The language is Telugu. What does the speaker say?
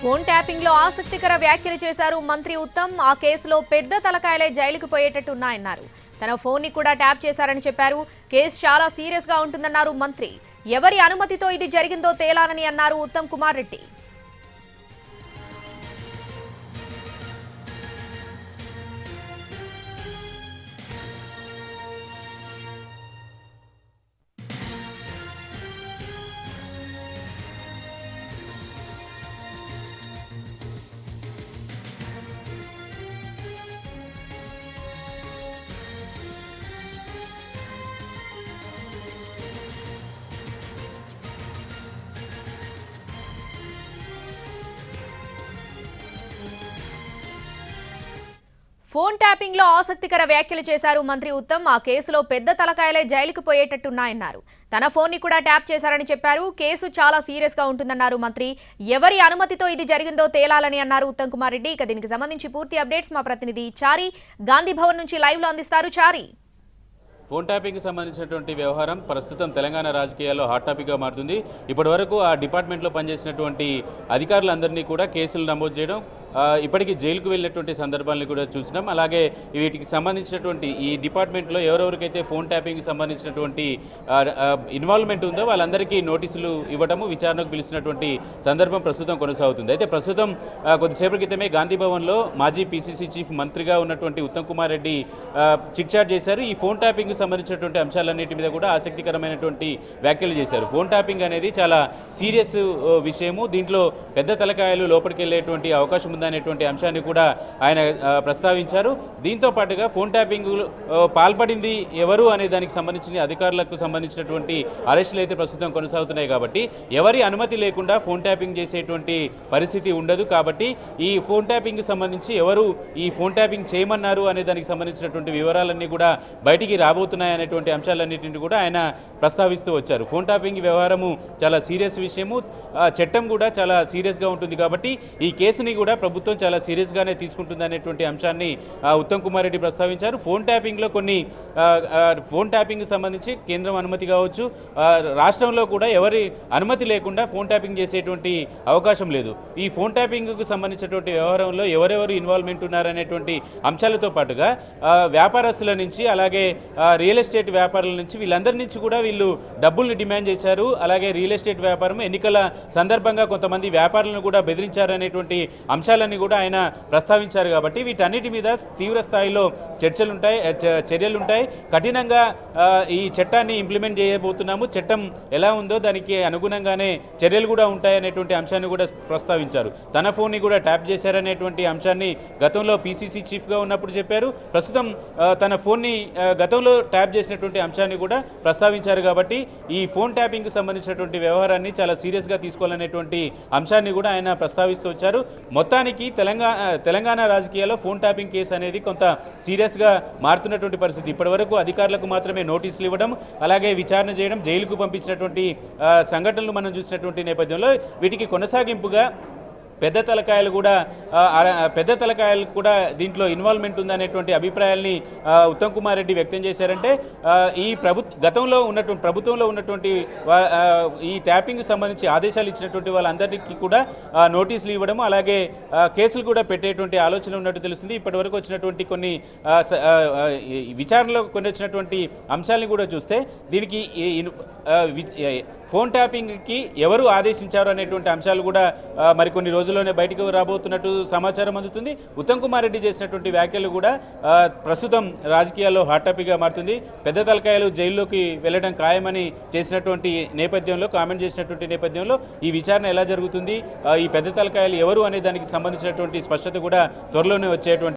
ఫోన్ ట్యాపింగ్ లో ఆసక్తికర వ్యాఖ్యలు చేశారు మంత్రి ఉత్తమ్. ఆ కేసులో పెద్ద తలకాయలే జైలుకు పోయేటట్టున్నాయన్నారు. తన ఫోన్ ని కూడా ట్యాప్ చేశారని చెప్పారు. కేసు చాలా సీరియస్ గా ఉంటుందన్నారు మంత్రి. ఎవరి అనుమతితో ఇది జరిగిందో తేలాలని అన్నారు ఉత్తమ్ కుమార్ రెడ్డి. ఫోన్ ట్యాపింగ్ లో ఆసక్తికర వ్యాఖ్యలు చేశారు మంత్రి ఉత్తమ్. ఆ కేసులో పెద్ద తలకాయలే జైలుకు పోయేటట్టున్నాయన్నారు. తన ఫోన్ ని కూడా ట్యాప్ చేశారని చెప్పారు. కేసు చాలా సీరియస్ గా ఉంటుందన్నారు మంత్రి. ఎవరి అనుమతితో ఇది జరిగిందో తేలాలని అన్నారు ఉత్తమ్ కుమార్ రెడ్డి. ఇక దీనికి సంబంధించి పూర్తి అప్డేట్స్ మా ప్రతినిధి చారి గాంధీ భవన్ నుంచి లైవ్ లో అందిస్తారు. చారి, ఫోన్ ట్యాపింగ్కి సంబంధించినటువంటి వ్యవహారం ప్రస్తుతం తెలంగాణ రాజకీయాల్లో హాట్ టాపిక్గా మారుతుంది. ఇప్పటి వరకు ఆ డిపార్ట్మెంట్లో పనిచేసినటువంటి అధికారులందరినీ కూడా కేసులు నమోదు చేయడం, ఇప్పటికీ జైలుకు వెళ్ళినటువంటి సందర్భాలను కూడా చూసినాం. అలాగే వీటికి సంబంధించినటువంటి ఈ డిపార్ట్మెంట్లో ఎవరెవరికైతే ఫోన్ ట్యాపింగ్కి సంబంధించినటువంటి ఇన్వాల్వ్మెంట్ ఉందో వాళ్ళందరికీ నోటీసులు ఇవ్వడము, విచారణకు పిలిచినటువంటి సందర్భం ప్రస్తుతం కొనసాగుతుంది. అయితే ప్రస్తుతం కొద్దిసేపటి క్రితమే గాంధీ భవన్లో మాజీ పీసీసీ చీఫ్ మంత్రిగా ఉన్నటువంటి ఉత్తమ్ కుమార్ రెడ్డి చిట్ చాట్ చేశారు. ఈ ఫోన్ ట్యాపింగ్ సంబంధించినటువంటి అంశాలన్నిటి మీద కూడా ఆసక్తికరమైనటువంటి వ్యాఖ్యలు చేశారు. ఫోన్ ట్యాపింగ్ అనేది చాలా సీరియస్ విషయము, దీంట్లో పెద్ద తలకాయలు లోపలికి వెళ్ళేటువంటి అవకాశం ఉందనేటువంటి అంశాన్ని కూడా ఆయన ప్రస్తావించారు. దీంతో పాటుగా ఫోన్ ట్యాపింగ్ పాల్పడింది ఎవరు అనే దానికి సంబంధించిన అధికారులకు సంబంధించినటువంటి అరెస్టులు అయితే ప్రస్తుతం కొనసాగుతున్నాయి. కాబట్టి ఎవరి అనుమతి లేకుండా ఫోన్ ట్యాపింగ్ చేసేటువంటి పరిస్థితి ఉండదు. కాబట్టి ఈ ఫోన్ ట్యాపింగ్ సంబంధించి ఎవరు ఈ ఫోన్ ట్యాపింగ్ చేయమన్నారు అనే దానికి సంబంధించినటువంటి వివరాలన్నీ కూడా బయటికి రాబోతున్నాయనేటువంటి అంశాలన్నింటినీ కూడా ఆయన ప్రస్తావిస్తూ వచ్చారు. ఫోన్ ట్యాపింగ్ వ్యవహారము చాలా సీరియస్ విషయము, చట్టం కూడా చాలా సీరియస్గా ఉంటుంది. కాబట్టి ఈ కేసుని కూడా ప్రభుత్వం చాలా సీరియస్గానే తీసుకుంటుంది అనేటువంటి అంశాన్ని ఉత్తమ్ కుమార్ రెడ్డి ప్రస్తావించారు. ఫోన్ ట్యాపింగ్లో కొన్ని ఫోన్ ట్యాపింగ్ సంబంధించి కేంద్రం అనుమతి కావచ్చు, రాష్ట్రంలో కూడా ఎవరి అనుమతి లేకుండా ఫోన్ ట్యాపింగ్ చేసేటువంటి అవకాశం లేదు. ఈ ఫోన్ ట్యాపింగ్కు సంబంధించినటువంటి వ్యవహారంలో ఎవరెవరు ఇన్వాల్వ్మెంట్ ఉన్నారనేటువంటి అంశాలతో పాటుగా వ్యాపారస్తుల నుంచి, అలాగే రియల్ ఎస్టేట్ వ్యాపారుల నుంచి, వీళ్ళందరి నుంచి కూడా వీళ్ళు డబ్బుల్ని డిమాండ్ చేశారు. అలాగే రియల్ ఎస్టేట్ వ్యాపారం ఎన్నికల సందర్భంగా కొంతమంది వ్యాపారులను కూడా బెదిరించారనేటువంటి అంశాలన్నీ కూడా ఆయన ప్రస్తావించారు. కాబట్టి వీటన్నిటి మీద తీవ్ర స్థాయిలో చర్యలుంటాయి. కఠినంగా ఈ చట్టాన్ని ఇంప్లిమెంట్ చేయబోతున్నాము, చట్టం ఎలా ఉందో దానికి అనుగుణంగానే చర్యలు కూడా ఉంటాయనేటువంటి అంశాన్ని కూడా ప్రస్తావించారు. తన ఫోన్ని కూడా ట్యాప్ చేశారనేటువంటి అంశాన్ని గతంలో పీసీసీ చీఫ్గా ఉన్నప్పుడు చెప్పారు. ప్రస్తుతం తన ఫోన్ని గతంలో ట్యాప్ చేసినటువంటి అంశాన్ని కూడా ప్రస్తావించారు. కాబట్టి ఈ ఫోన్ ట్యాపింగ్కి సంబంధించినటువంటి వ్యవహారాన్ని చాలా సీరియస్గా తీసుకోవాలనేటువంటి అంశాన్ని కూడా ఆయన ప్రస్తావిస్తూ వచ్చారు. మొత్తానికి తెలంగాణ రాజకీయాల్లో ఫోన్ ట్యాపింగ్ కేసు అనేది కొంత సీరియస్గా మారుతున్నటువంటి పరిస్థితి. ఇప్పటివరకు అధికారులకు మాత్రమే నోటీసులు ఇవ్వడం, అలాగే విచారణ చేయడం, జైలుకు పంపించినటువంటి సంఘటనలు మనం చూసినటువంటి నేపథ్యంలో వీటికి కొనసాగింపుగా పెద్ద తలకాయలు కూడా దీంట్లో ఇన్వాల్వ్మెంట్ ఉందనేటువంటి అభిప్రాయాల్ని ఉత్తమ్ కుమార్ రెడ్డి వ్యక్తం చేశారంటే ఈ ప్రభుత్వంలో ఉన్నటువంటి ఈ ట్యాపింగ్ సంబంధించి ఆదేశాలు ఇచ్చినటువంటి వాళ్ళందరికీ కూడా నోటీసులు ఇవ్వడం, అలాగే కేసులు కూడా పెట్టేటువంటి ఆలోచన ఉన్నట్టు తెలుస్తుంది. ఇప్పటివరకు వచ్చినటువంటి కొన్ని విచారణలో వచ్చినటువంటి అంశాలను కూడా చూస్తే దీనికి ఫోన్ ట్యాపింగ్కి ఎవరు ఆదేశించారు అనేటువంటి అంశాలు కూడా మరికొన్ని రోజుల్లోనే బయటకు రాబోతున్నట్టు సమాచారం అందుతుంది. ఉత్తమ్ కుమార్ రెడ్డి చేసినటువంటి వ్యాఖ్యలు కూడా ప్రస్తుతం రాజకీయాల్లో హాట్ టాపిక్గా మారుతుంది. పెద్ద తలకాయలు జైల్లోకి వెళ్ళడం ఖాయమని కామెంట్ చేసినటువంటి నేపథ్యంలో ఈ విచారణ ఎలా జరుగుతుంది, ఈ పెద్ద తలకాయలు ఎవరు అనే దానికి సంబంధించినటువంటి స్పష్టత కూడా త్వరలోనే వచ్చేటువంటి